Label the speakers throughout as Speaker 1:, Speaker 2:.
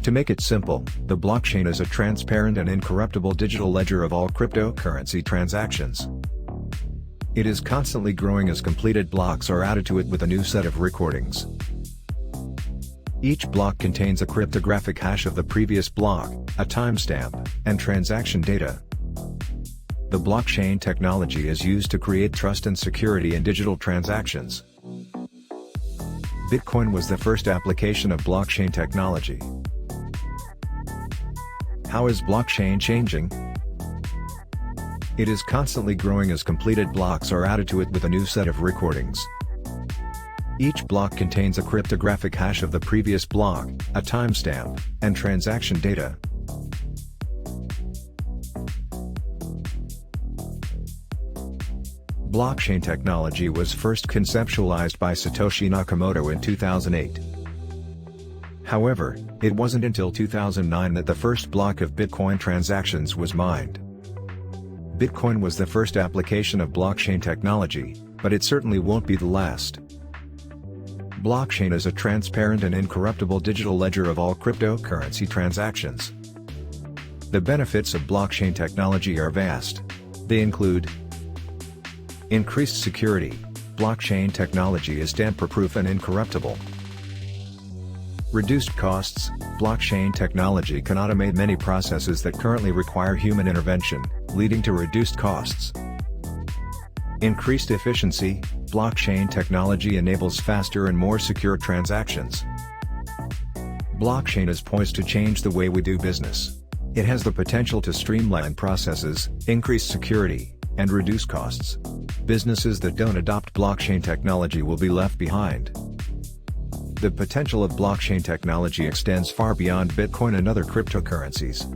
Speaker 1: To make it simple, the blockchain is a transparent and incorruptible digital ledger of all cryptocurrency transactions. It is constantly growing as completed blocks are added to it with a new set of recordings. Each block contains a cryptographic hash of the previous block, a timestamp, and transaction data. The blockchain technology is used to create trust and security in digital transactions. Bitcoin was the first application of blockchain technology. How is blockchain changing? It is constantly growing as completed blocks are added to it with a new set of recordings. Each block contains a cryptographic hash of the previous block, a timestamp, and transaction data. Blockchain technology was first conceptualized by Satoshi Nakamoto in 2008. However, it wasn't until 2009 that the first block of Bitcoin transactions was mined. Bitcoin was the first application of blockchain technology, but it certainly won't be the last. Blockchain is a transparent and incorruptible digital ledger of all cryptocurrency transactions. The benefits of blockchain technology are vast. They include increased security. Blockchain technology is tamper-proof and incorruptible. Reduced costs. Blockchain technology can automate many processes that currently require human intervention, leading to reduced costs. Increased efficiency. Blockchain technology enables faster and more secure transactions. Blockchain is poised to change the way we do business. It has the potential to streamline processes, increase security, and reduce costs. Businesses that don't adopt blockchain technology will be left behind. The potential of blockchain technology extends far beyond Bitcoin and other cryptocurrencies.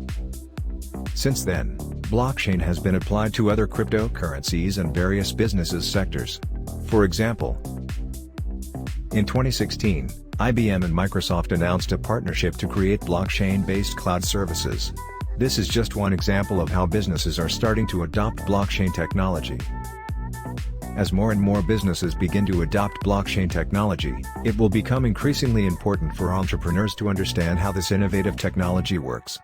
Speaker 1: Since then, blockchain has been applied to other cryptocurrencies and various business sectors. For example, in 2016, IBM and Microsoft announced a partnership to create blockchain-based cloud services. This is just one example of how businesses are starting to adopt blockchain technology. As more and more businesses begin to adopt blockchain technology, it will become increasingly important for entrepreneurs to understand how this innovative technology works.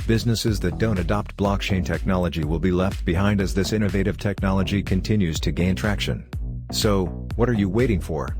Speaker 1: Businesses that don't adopt blockchain technology will be left behind as this innovative technology continues to gain traction. So, what are you waiting for?